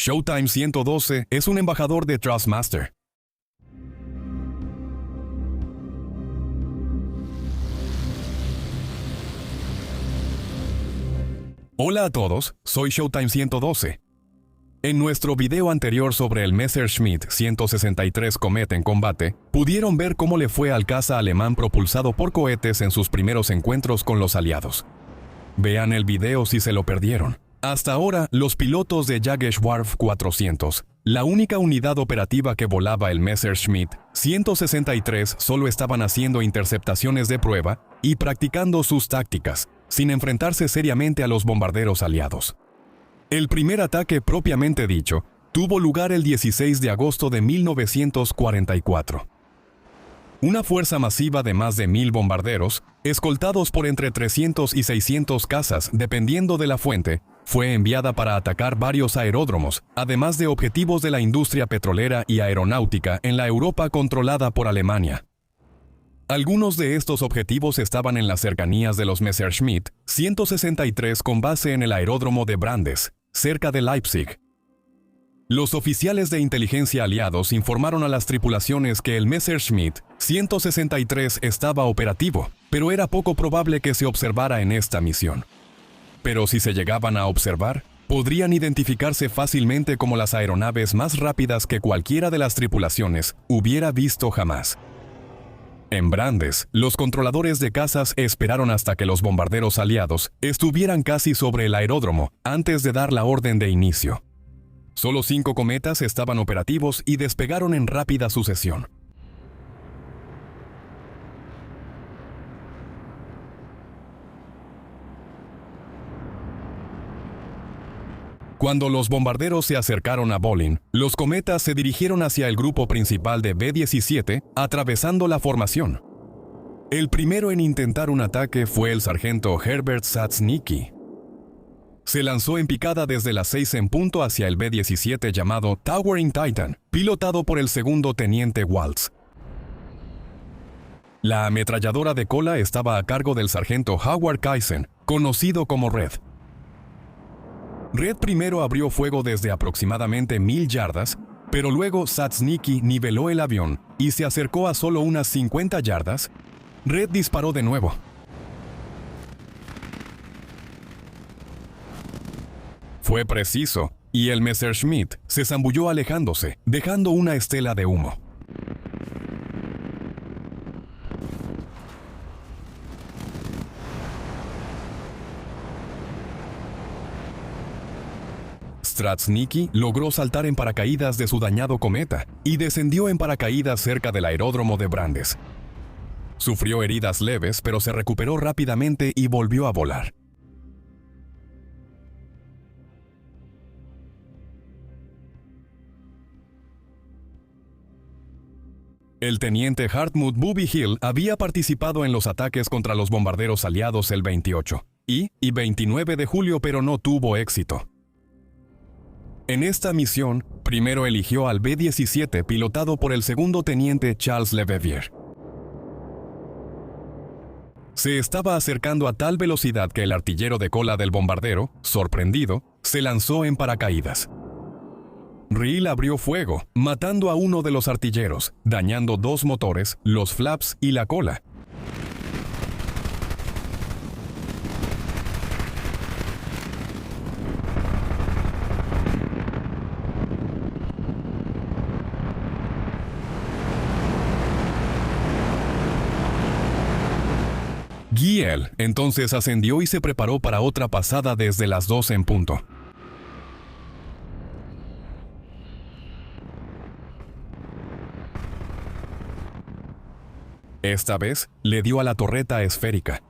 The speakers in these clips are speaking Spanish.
Showtime 112 es un embajador de Thrustmaster. Hola a todos, soy Showtime 112. En nuestro video anterior sobre el Messerschmitt 163 Comet en combate, pudieron ver cómo le fue al caza alemán propulsado por cohetes en sus primeros encuentros con los aliados. Vean el video si se lo perdieron. Hasta ahora, los pilotos de Jageschwarf 400, la única unidad operativa que volaba el Messerschmitt 163, solo estaban haciendo interceptaciones de prueba y practicando sus tácticas, sin enfrentarse seriamente a los bombarderos aliados. El primer ataque propiamente dicho tuvo lugar el 16 de agosto de 1944. Una fuerza masiva de más de 1000 bombarderos, escoltados por entre 300 y 600 cazas dependiendo de la fuente, fue enviada para atacar varios aeródromos, además de objetivos de la industria petrolera y aeronáutica en la Europa controlada por Alemania. Algunos de estos objetivos estaban en las cercanías de los Messerschmitt 163 con base en el aeródromo de Brandes, cerca de Leipzig. Los oficiales de inteligencia aliados informaron a las tripulaciones que el Messerschmitt 163 estaba operativo, pero era poco probable que se observara en esta misión. Pero si se llegaban a observar, podrían identificarse fácilmente como las aeronaves más rápidas que cualquiera de las tripulaciones hubiera visto jamás. En Brandes, los controladores de cazas esperaron hasta que los bombarderos aliados estuvieran casi sobre el aeródromo antes de dar la orden de inicio. Solo 5 cometas estaban operativos y despegaron en rápida sucesión. Cuando los bombarderos se acercaron a Bolin, los cometas se dirigieron hacia el grupo principal de B-17, atravesando la formación. El primero en intentar un ataque fue el sargento Herbert Satznicki. Se lanzó en picada desde las 6 en punto hacia el B-17 llamado Towering Titan, pilotado por el segundo teniente Waltz. La ametralladora de cola estaba a cargo del sargento Howard Kaizen, conocido como Red. Red primero abrió fuego desde aproximadamente 1000 yardas, pero luego Satznicki niveló el avión y se acercó a solo unas 50 yardas. Red disparó de nuevo. Fue preciso, y el Messerschmitt se zambulló alejándose, dejando una estela de humo. Satznicki logró saltar en paracaídas de su dañado cometa y descendió en paracaídas cerca del aeródromo de Brandes. Sufrió heridas leves, pero se recuperó rápidamente y volvió a volar. El teniente Hartmut Bobby Hill había participado en los ataques contra los bombarderos aliados el 28 y 29 de julio, pero no tuvo éxito. En esta misión, primero eligió al B-17 pilotado por el segundo teniente Charles Leverrier. Se estaba acercando a tal velocidad que el artillero de cola del bombardero, sorprendido, se lanzó en paracaídas. Hill abrió fuego, matando a uno de los artilleros, dañando 2 motores, los flaps y la cola. Giel entonces ascendió y se preparó para otra pasada desde las 2 en punto. Esta vez le dio a la torreta esférica.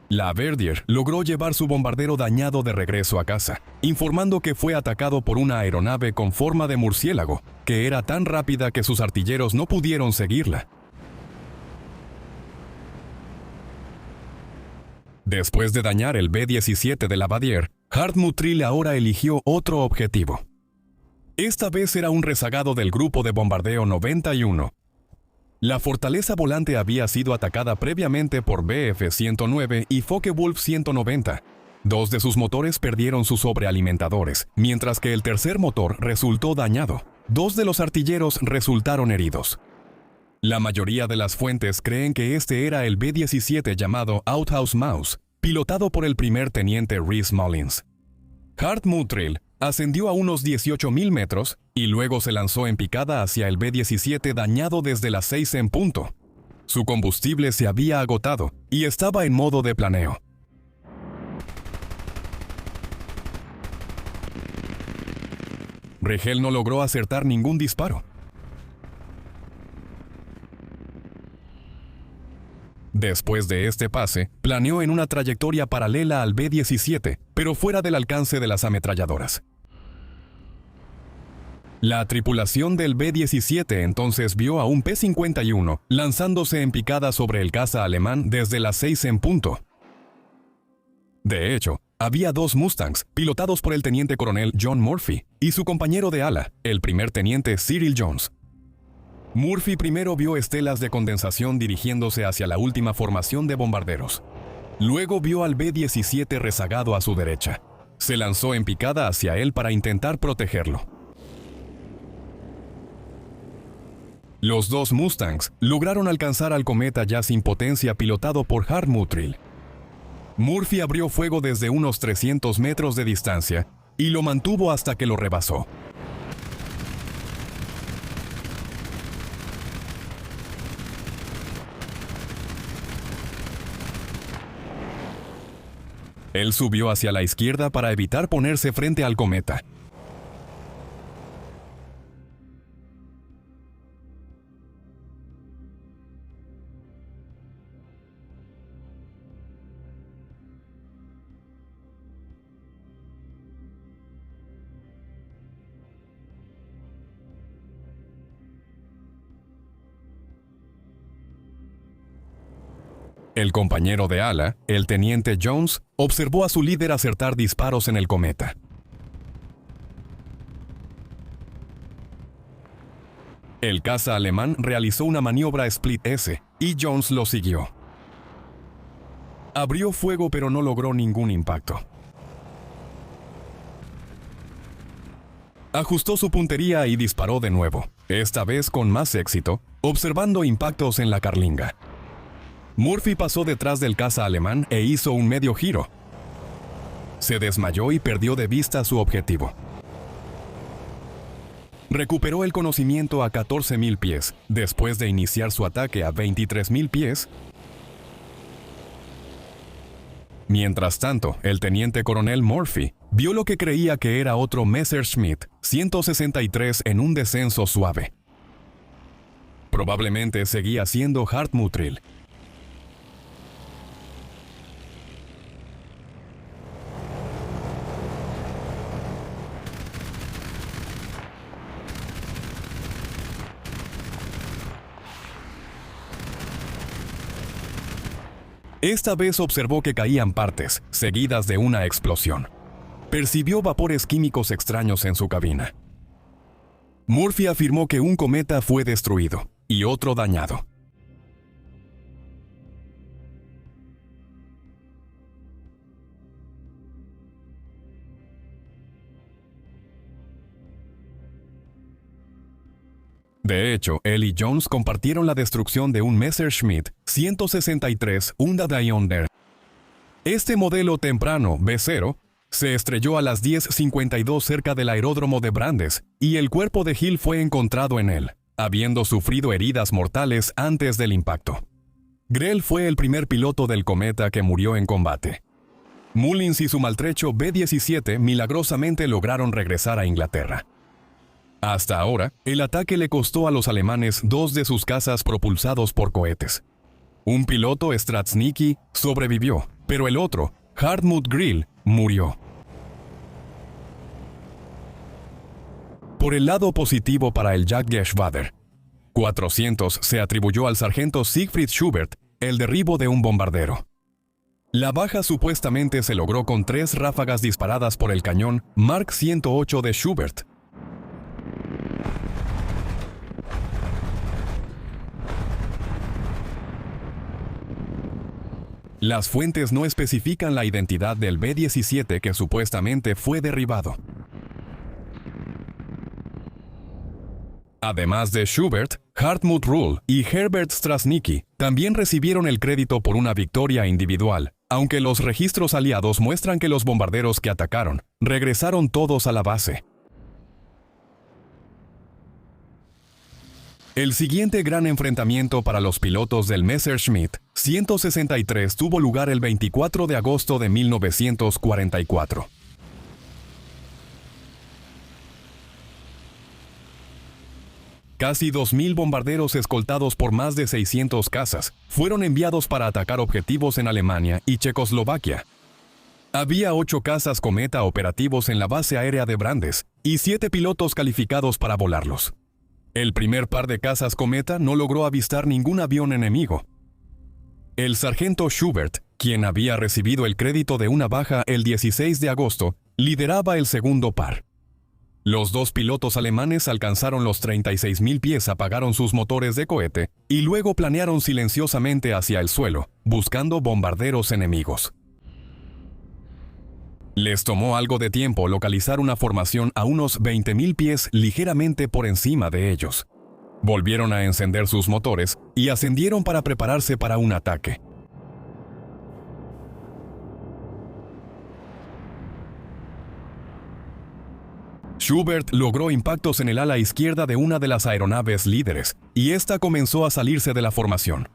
La Verdier logró llevar su bombardero dañado de regreso a casa, informando que fue atacado por una aeronave con forma de murciélago, que era tan rápida que sus artilleros no pudieron seguirla. Después de dañar el B-17 de la Badier, Hartmut Hill ahora eligió otro objetivo. Esta vez era un rezagado del grupo de bombardeo 91. La fortaleza volante había sido atacada previamente por Bf-109 y Focke-Wulf 190, Dos de sus motores perdieron sus sobrealimentadores, mientras que el tercer motor resultó dañado. Dos de los artilleros resultaron heridos. La mayoría de las fuentes creen que este era el B-17 llamado Outhouse Mouse, pilotado por el primer teniente Rhys Mullins. Hart Muttrell ascendió a unos 18,000 metros y luego se lanzó en picada hacia el B-17 dañado desde las 6 en punto. Su combustible se había agotado y estaba en modo de planeo. Regel no logró acertar ningún disparo. Después de este pase, planeó en una trayectoria paralela al B-17, pero fuera del alcance de las ametralladoras. La tripulación del B-17 entonces vio a un P-51 lanzándose en picada sobre el caza alemán desde las 6 en punto. De hecho, había dos Mustangs pilotados por el teniente coronel John Murphy y su compañero de ala, el primer teniente Cyril Jones. Murphy primero vio estelas de condensación dirigiéndose hacia la última formación de bombarderos. Luego vio al B-17 rezagado a su derecha. Se lanzó en picada hacia él para intentar protegerlo. Los dos Mustangs lograron alcanzar al cometa ya sin potencia pilotado por Hart Muttrell. Murphy abrió fuego desde unos 300 metros de distancia y lo mantuvo hasta que lo rebasó. Él subió hacia la izquierda para evitar ponerse frente al cometa. El compañero de ala, el teniente Jones, observó a su líder acertar disparos en el cometa. El caza alemán realizó una maniobra Split S y Jones lo siguió. Abrió fuego pero no logró ningún impacto. Ajustó su puntería y disparó de nuevo, esta vez con más éxito, observando impactos en la carlinga. Murphy pasó detrás del caza alemán e hizo un medio giro. Se desmayó y perdió de vista su objetivo. Recuperó el conocimiento a 14,000 pies, después de iniciar su ataque a 23,000 pies. Mientras tanto, el teniente coronel Murphy vio lo que creía que era otro Messerschmitt 163 en un descenso suave. Probablemente seguía siendo Hart Muttrell. Esta vez observó que caían partes, seguidas de una explosión. Percibió vapores químicos extraños en su cabina. Murphy afirmó que un cometa fue destruido y otro dañado. De hecho, él y Jones compartieron la destrucción de un Messerschmitt 163 Undadayonder. Este modelo temprano, B0, se estrelló a las 10:52 cerca del aeródromo de Brandes y el cuerpo de Hill fue encontrado en él, habiendo sufrido heridas mortales antes del impacto. Grell fue el primer piloto del cometa que murió en combate. Mullins y su maltrecho B-17 milagrosamente lograron regresar a Inglaterra. Hasta ahora, el ataque le costó a los alemanes 2 de sus cazas propulsados por cohetes. Un piloto, Straczynski, sobrevivió, pero el otro, Hartmut Grell, murió. Por el lado positivo para el Jagdgeschwader 400 se atribuyó al sargento Siegfried Schubert el derribo de un bombardero. La baja supuestamente se logró con 3 ráfagas disparadas por el cañón Mark 108 de Schubert. Las fuentes no especifican la identidad del B-17 que supuestamente fue derribado. Además de Schubert, Hartmut Ruhl y Herbert Strasnicki también recibieron el crédito por una victoria individual, aunque los registros aliados muestran que los bombarderos que atacaron regresaron todos a la base. El siguiente gran enfrentamiento para los pilotos del Messerschmitt 163 tuvo lugar el 24 de agosto de 1944. Casi 2.000 bombarderos escoltados por más de 600 cazas fueron enviados para atacar objetivos en Alemania y Checoslovaquia. Había 8 cazas Cometa operativos en la base aérea de Brandes y 7 pilotos calificados para volarlos. El primer par de cazas Cometa no logró avistar ningún avión enemigo. El sargento Schubert, quien había recibido el crédito de una baja el 16 de agosto, lideraba el segundo par. Los 2 pilotos alemanes alcanzaron los 36.000 pies, apagaron sus motores de cohete y luego planearon silenciosamente hacia el suelo, buscando bombarderos enemigos. Les tomó algo de tiempo localizar una formación a unos 20.000 pies ligeramente por encima de ellos. Volvieron a encender sus motores y ascendieron para prepararse para un ataque. Schubert logró impactos en el ala izquierda de una de las aeronaves líderes, y esta comenzó a salirse de la formación.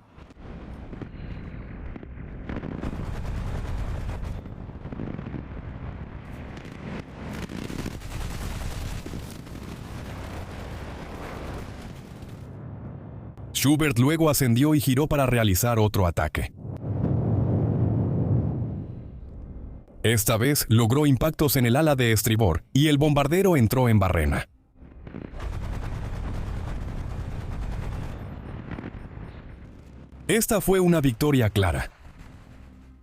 Schubert luego ascendió y giró para realizar otro ataque. Esta vez logró impactos en el ala de estribor y el bombardero entró en barrena. Esta fue una victoria clara.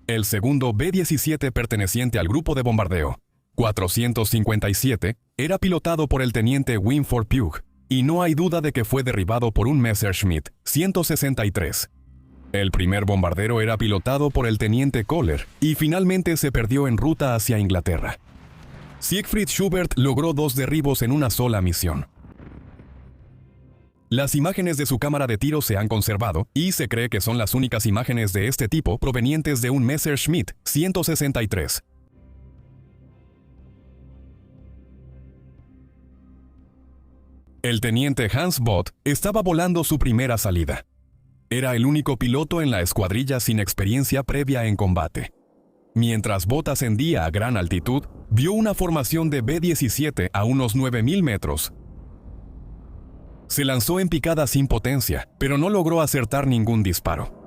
El segundo B-17 perteneciente al grupo de bombardeo, 457, era pilotado por el teniente Winford Pugh, y no hay duda de que fue derribado por un Messerschmitt 163. El primer bombardero era pilotado por el teniente Kohler y finalmente se perdió en ruta hacia Inglaterra. Siegfried Schubert logró 2 derribos en una sola misión. Las imágenes de su cámara de tiro se han conservado y se cree que son las únicas imágenes de este tipo provenientes de un Messerschmitt 163. El teniente Hans Bott estaba volando su primera salida. Era el único piloto en la escuadrilla sin experiencia previa en combate. Mientras Bott ascendía a gran altitud, vio una formación de B-17 a unos 9.000 metros. Se lanzó en picada sin potencia, pero no logró acertar ningún disparo.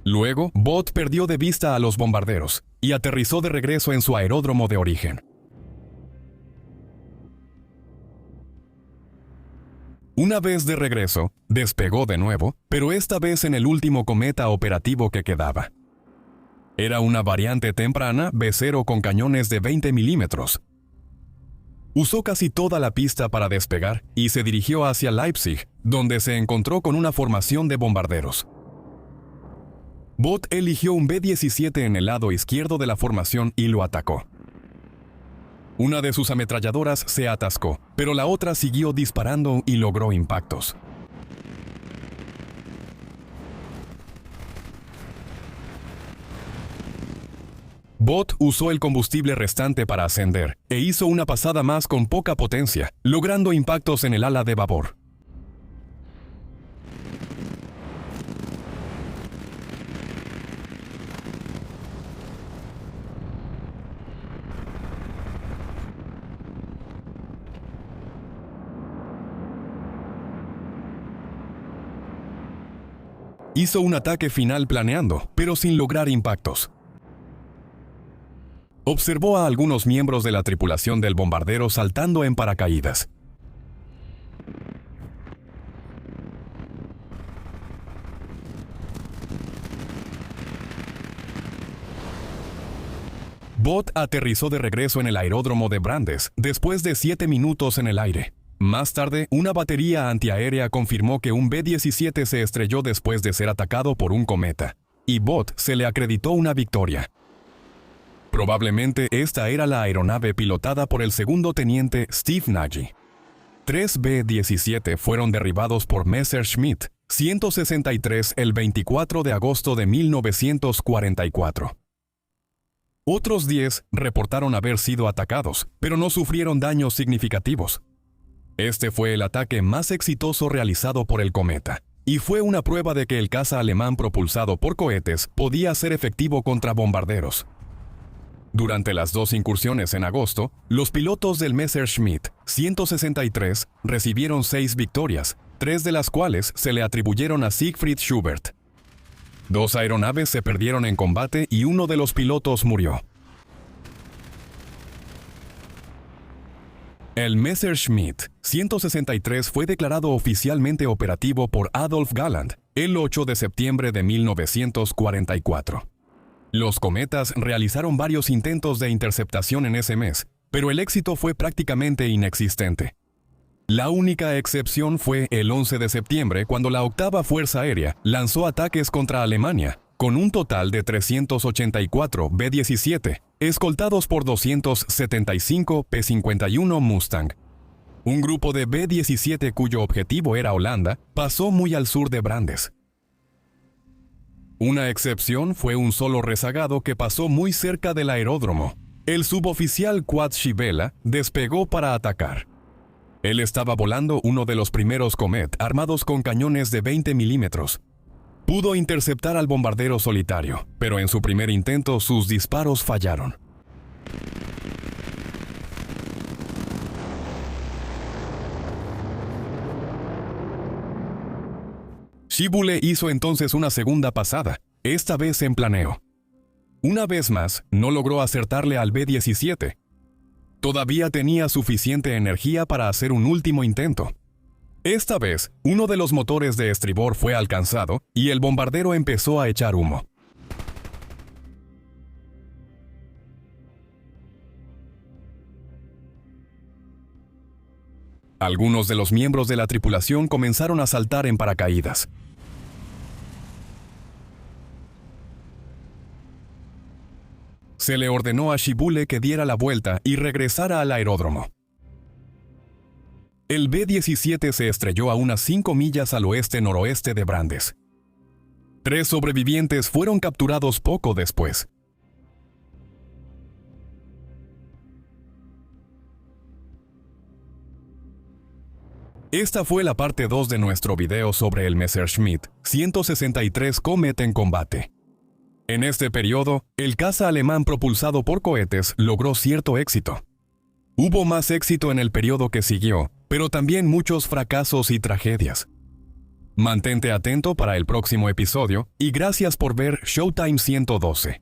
Luego, Bott perdió de vista a los bombarderos y aterrizó de regreso en su aeródromo de origen. Una vez de regreso, despegó de nuevo, pero esta vez en el último cometa operativo que quedaba. Era una variante temprana B-0 con cañones de 20 milímetros. Usó casi toda la pista para despegar y se dirigió hacia Leipzig, donde se encontró con una formación de bombarderos. Bott eligió un B-17 en el lado izquierdo de la formación y lo atacó. Una de sus ametralladoras se atascó, pero la otra siguió disparando y logró impactos. Bott usó el combustible restante para ascender e hizo una pasada más con poca potencia, logrando impactos en el ala de babor. Hizo un ataque final planeando, pero sin lograr impactos. Observó a algunos miembros de la tripulación del bombardero saltando en paracaídas. Bott aterrizó de regreso en el aeródromo de Brandes después de 7 minutos en el aire. Más tarde, una batería antiaérea confirmó que un B-17 se estrelló después de ser atacado por un cometa, y Bott se le acreditó una victoria. Probablemente esta era la aeronave pilotada por el segundo teniente Steve Nagy. 3 B-17 fueron derribados por Messerschmitt 163 el 24 de agosto de 1944. Otros 10 reportaron haber sido atacados, pero no sufrieron daños significativos. Este fue el ataque más exitoso realizado por el cometa, y fue una prueba de que el caza alemán propulsado por cohetes podía ser efectivo contra bombarderos. Durante las 2 incursiones en agosto, los pilotos del Messerschmitt 163 recibieron 6 victorias, 3 de las cuales se le atribuyeron a Siegfried Schubert. 2 aeronaves se perdieron en combate y uno de los pilotos murió. El Messerschmitt 163 fue declarado oficialmente operativo por Adolf Galland el 8 de septiembre de 1944. Los cometas realizaron varios intentos de interceptación en ese mes, pero el éxito fue prácticamente inexistente. La única excepción fue el 11 de septiembre, cuando la Octava Fuerza Aérea lanzó ataques contra Alemania, con un total de 384 B-17, escoltados por 275 P-51 Mustang. Un grupo de B-17 cuyo objetivo era Holanda pasó muy al sur de Brandes. Una excepción fue un solo rezagado que pasó muy cerca del aeródromo. El suboficial Quad Schibella despegó para atacar. Él estaba volando uno de los primeros Comet armados con cañones de 20 milímetros. Pudo interceptar al bombardero solitario, pero en su primer intento sus disparos fallaron. Schiebule hizo entonces una segunda pasada, esta vez en planeo. Una vez más, no logró acertarle al B-17. Todavía tenía suficiente energía para hacer un último intento. Esta vez, uno de los motores de estribor fue alcanzado y el bombardero empezó a echar humo. Algunos de los miembros de la tripulación comenzaron a saltar en paracaídas. Se le ordenó a Schiebule que diera la vuelta y regresara al aeródromo. El B-17 se estrelló a unas 5 millas al oeste-noroeste de Brandes. 3 sobrevivientes fueron capturados poco después. Esta fue la parte 2 de nuestro video sobre el Messerschmitt 163 Comet en combate. En este periodo, el caza alemán propulsado por cohetes logró cierto éxito. Hubo más éxito en el periodo que siguió, pero también muchos fracasos y tragedias. Mantente atento para el próximo episodio y gracias por ver Showtime 112.